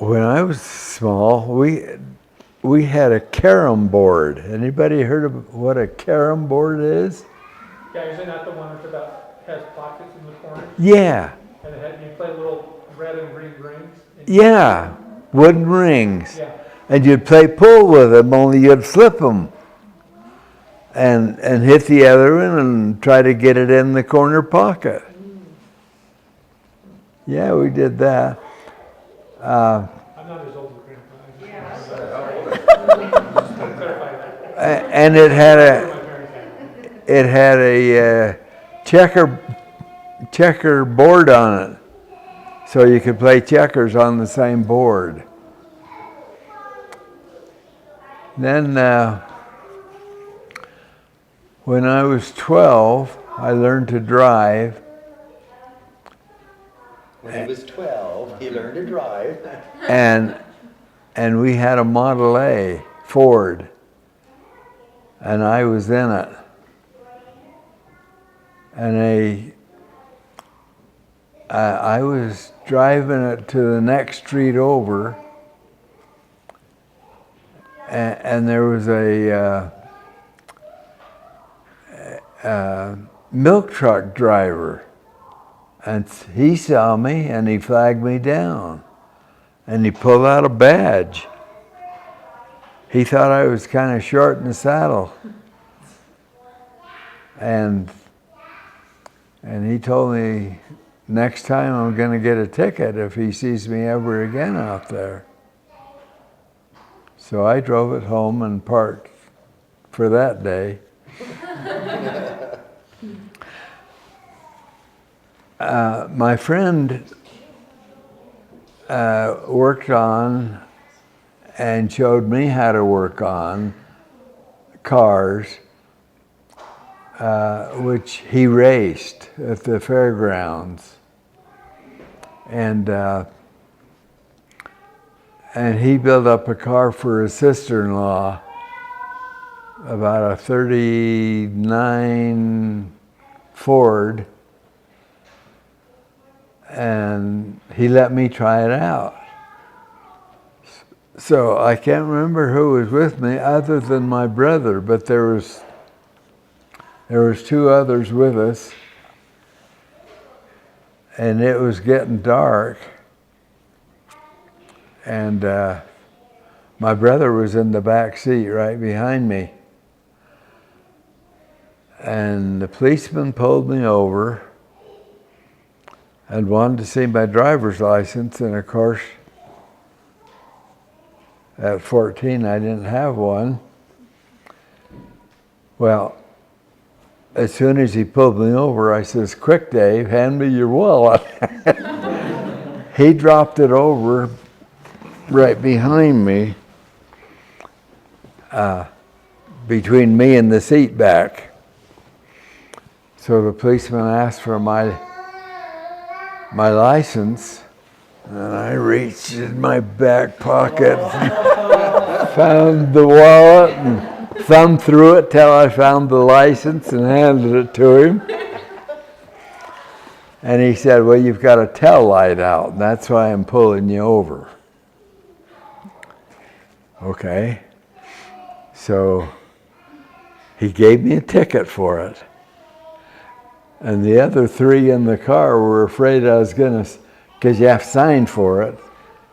When I was small, we had a carom board. Anybody heard of what a carom board is? Yeah, is it not the one that's has pockets in the corners? Yeah. And you play little red and green rings? Yeah, wooden rings. Yeah. And you'd play pool with them, only you'd flip them and hit the other one and try to get it in the corner pocket. Yeah, we did that. I'm not as old as Grandpa. And it had a checker board on it, so you could play checkers on the same board. Then, when I was 12, I learned to drive. When he was 12, he learned to drive. And we had a Model A Ford, and I was in it. And I was driving it to the next street over, and there was a milk truck driver, and he saw me and he flagged me down, and he pulled out a badge. He thought I was kind of short in the saddle, and he told me next time I'm going to get a ticket if he sees me ever again out there. So I drove it home and parked for that day. My friend worked on and showed me how to work on cars, which he raced at the fairgrounds. And he built up a car for his sister-in-law, about a 39 Ford, and he let me try it out. So I can't remember who was with me other than my brother, but there was two others with us, and it was getting dark, and my brother was in the back seat right behind me, and the policeman pulled me over and wanted to see my driver's license, and of course at 14 I didn't have one. Well, as soon as he pulled me over, I says, "Quick, Dave, hand me your wallet." He dropped it over right behind me, between me and the seat back. So the policeman asked for my license, and I reached in my back pocket, found the wallet, and thumbed through it till I found the license and handed it to him. And he said, "Well, you've got a tail light out, and that's why I'm pulling you over." Okay. So he gave me a ticket for it. And the other three in the car were afraid I was going to, because you have to sign for it,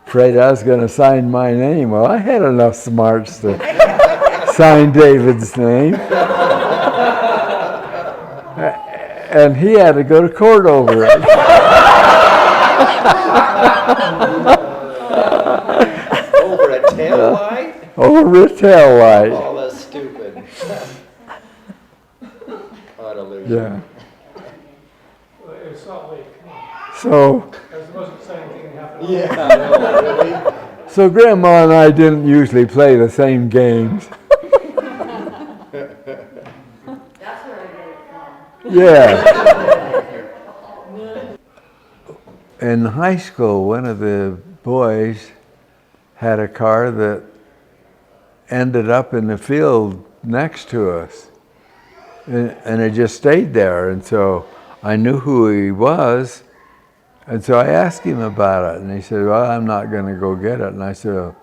afraid I was going to sign my name. Well, I had enough smarts to sign David's name. And he had to go to court over it. Over a tail light? Over a tail light. Oh, that's stupid. Hallelujah. Yeah. It was Salt Lake, come on. So, That was the most exciting thing that happened. Yeah, I know, really. so Grandma and I didn't usually play the same games. That's where I get it from. Yeah. In high school, one of the boys had a car that ended up in the field next to us. And it just stayed there. And so I knew who he was, And so I asked him about it, and he said, well, I'm not going to go get it. And I said,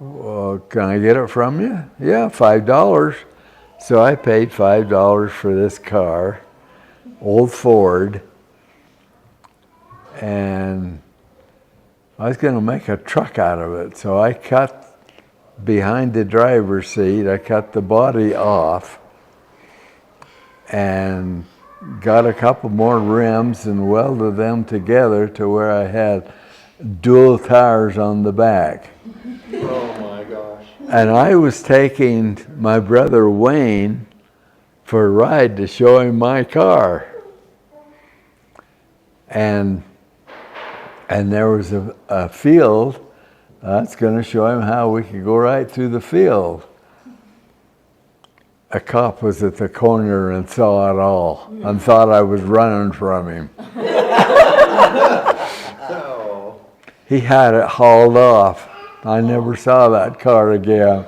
well, can I get it from you? Yeah, $5. So I paid $5 for this car, old Ford, and I was going to make a truck out of it. So I cut behind the driver's seat, I cut the body off and got a couple more rims and welded them together to where I had dual tires on the back. Oh my gosh. And I was taking my brother Wayne for a ride to show him my car. And there was a field. That's going to show him how we could go right through the field. A cop was at the corner and saw it all and thought I was running from him. Oh. He had it hauled off. I never saw that car again.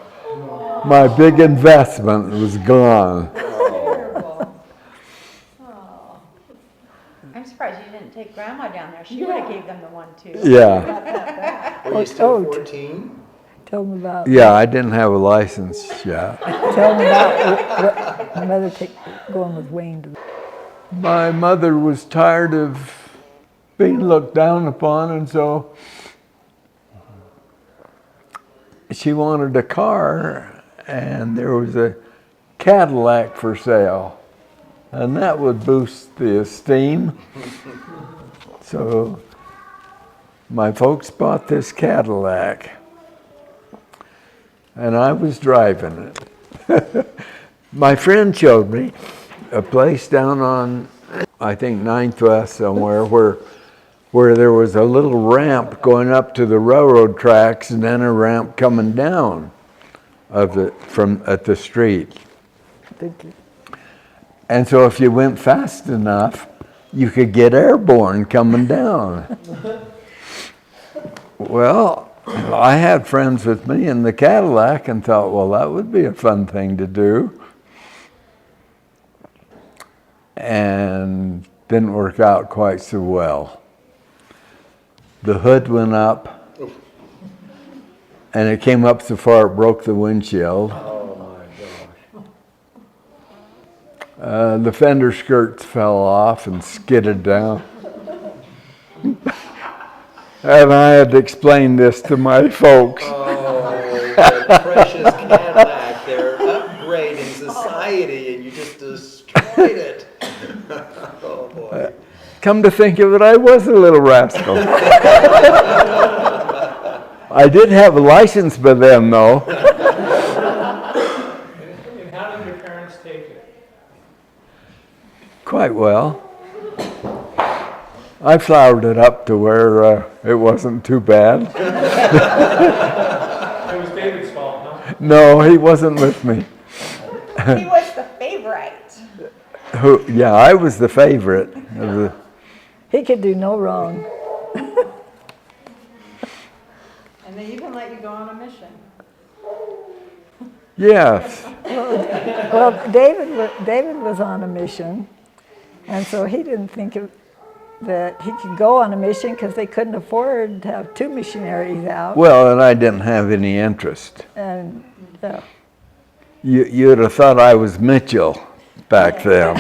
My big investment was gone. Terrible. Oh. I'm surprised you didn't take Grandma down there. She would have gave them the one too. Yeah. Got that back. Were you still 14? Tell them about. Yeah, I didn't have a license yet. Tell them about what mother going with Wayne to. My mother was tired of being looked down upon, and so she wanted a car, and there was a Cadillac for sale, and that would boost the esteem. So my folks bought this Cadillac, and I was driving it. My friend showed me a place down on, I think, 9th West somewhere, where there was a little ramp going up to the railroad tracks and then a ramp coming down at the street. And so if you went fast enough, you could get airborne coming down. Well, I had friends with me in the Cadillac and thought, well, that would be a fun thing to do. And didn't work out quite so well. The hood went up, and it came up so far it broke the windshield. Oh my gosh. The fender skirts fell off and skidded down. And I had to explain this to my folks. Oh, the precious Cadillac. They're upgrading society, and you just destroyed it. Oh boy. Come to think of it, I was a little rascal. I did have a license by then, though. And how did your parents take it? Quite well. I flowered it up to where it wasn't too bad. It was David's fault, huh? No, he wasn't with me. He was the favorite. Yeah, I was the favorite. He could do no wrong. And they even let you go on a mission. Yes. Well, David was on a mission, and so he didn't think that he could go on a mission because they couldn't afford to have two missionaries out. Well, and I didn't have any interest. And You'd have thought I was Mitchell back then.